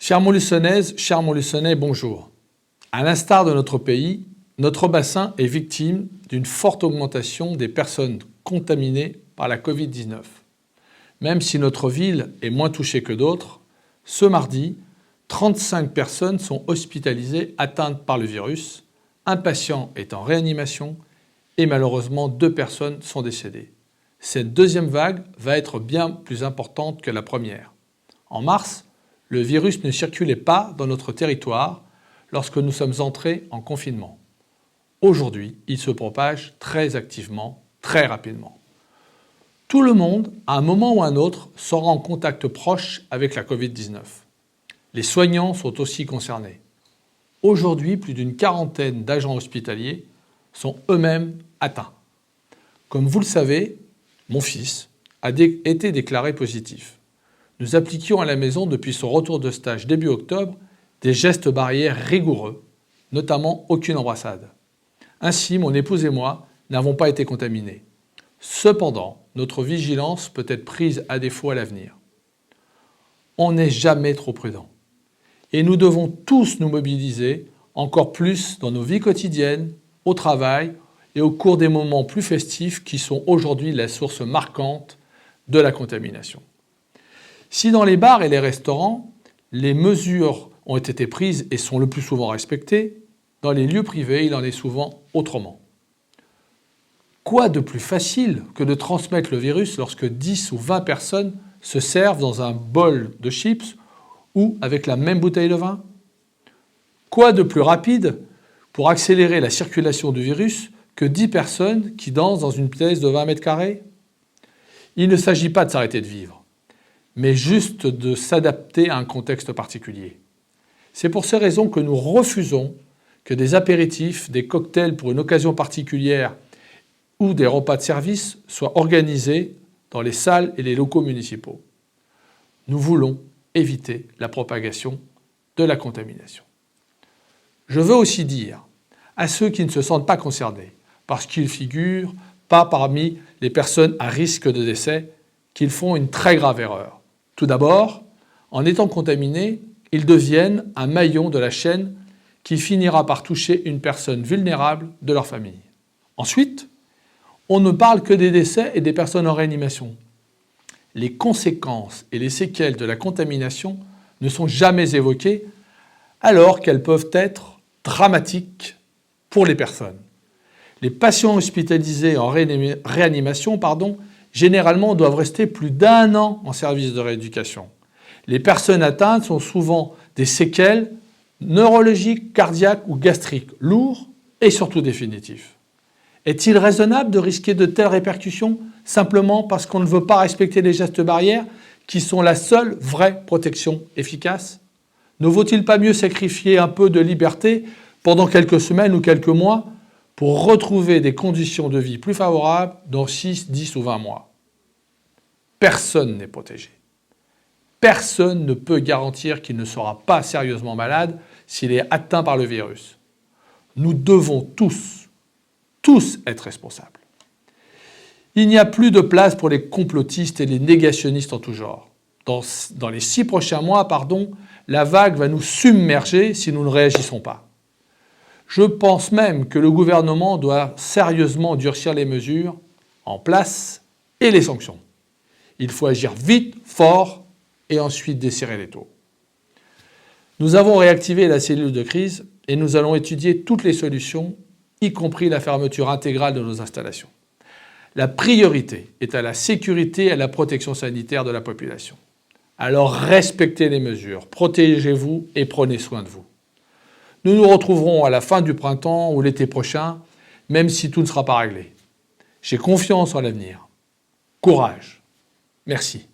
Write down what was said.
Chères Montluçonnaises, chers Montluçonnais, bonjour. À l'instar de notre pays, notre bassin est victime d'une forte augmentation des personnes contaminées par la Covid-19. Même si notre ville est moins touchée que d'autres, ce mardi, 35 personnes sont hospitalisées atteintes par le virus, un patient est en réanimation et malheureusement 2 personnes sont décédées. Cette deuxième vague va être bien plus importante que la première. En mars, le virus ne circulait pas dans notre territoire lorsque nous sommes entrés en confinement. Aujourd'hui, il se propage très activement, très rapidement. Tout le monde, à un moment ou à un autre, sera en contact proche avec la Covid-19. Les soignants sont aussi concernés. Aujourd'hui, plus d'une quarantaine d'agents hospitaliers sont eux-mêmes atteints. Comme vous le savez, mon fils a été déclaré positif. Nous appliquions à la maison depuis son retour de stage début octobre des gestes barrières rigoureux, notamment aucune embrassade. Ainsi, mon épouse et moi n'avons pas été contaminés. Cependant, notre vigilance peut être prise à défaut à l'avenir. On n'est jamais trop prudent. Et nous devons tous nous mobiliser encore plus dans nos vies quotidiennes, au travail et au cours des moments plus festifs qui sont aujourd'hui la source marquante de la contamination. Si dans les bars et les restaurants, les mesures ont été prises et sont le plus souvent respectées, dans les lieux privés, il en est souvent autrement. Quoi de plus facile que de transmettre le virus lorsque 10 ou 20 personnes se servent dans un bol de chips ou avec la même bouteille de vin? Quoi de plus rapide pour accélérer la circulation du virus que 10 personnes qui dansent dans une pièce de 20 mètres carrés? Il ne s'agit pas de s'arrêter de vivre, mais juste de s'adapter à un contexte particulier. C'est pour ces raisons que nous refusons que des apéritifs, des cocktails pour une occasion particulière ou des repas de service soient organisés dans les salles et les locaux municipaux. Nous voulons éviter la propagation de la contamination. Je veux aussi dire à ceux qui ne se sentent pas concernés, parce qu'ils ne figurent pas parmi les personnes à risque de décès, qu'ils font une très grave erreur. Tout d'abord, en étant contaminés, ils deviennent un maillon de la chaîne qui finira par toucher une personne vulnérable de leur famille. Ensuite, on ne parle que des décès et des personnes en réanimation. Les conséquences et les séquelles de la contamination ne sont jamais évoquées alors qu'elles peuvent être dramatiques pour les personnes. Les patients hospitalisés en réanimation, généralement doivent rester plus d'1 an en service de rééducation. Les personnes atteintes sont souvent des séquelles neurologiques, cardiaques ou gastriques, lourds et surtout définitifs. Est-il raisonnable de risquer de telles répercussions simplement parce qu'on ne veut pas respecter les gestes barrières qui sont la seule vraie protection efficace? Ne vaut-il pas mieux sacrifier un peu de liberté pendant quelques semaines ou quelques mois pour retrouver des conditions de vie plus favorables dans 6, 10 ou 20 mois? Personne n'est protégé. Personne ne peut garantir qu'il ne sera pas sérieusement malade s'il est atteint par le virus. Nous devons tous être responsables. Il n'y a plus de place pour les complotistes et les négationnistes en tout genre. Dans les 6 prochains mois, la vague va nous submerger si nous ne réagissons pas. Je pense même que le gouvernement doit sérieusement durcir les mesures en place et les sanctions. Il faut agir vite, fort et ensuite desserrer les taux. Nous avons réactivé la cellule de crise et nous allons étudier toutes les solutions, y compris la fermeture intégrale de nos installations. La priorité est à la sécurité et à la protection sanitaire de la population. Alors respectez les mesures, protégez-vous et prenez soin de vous. Nous nous retrouverons à la fin du printemps ou l'été prochain, même si tout ne sera pas réglé. J'ai confiance en l'avenir. Courage. Merci.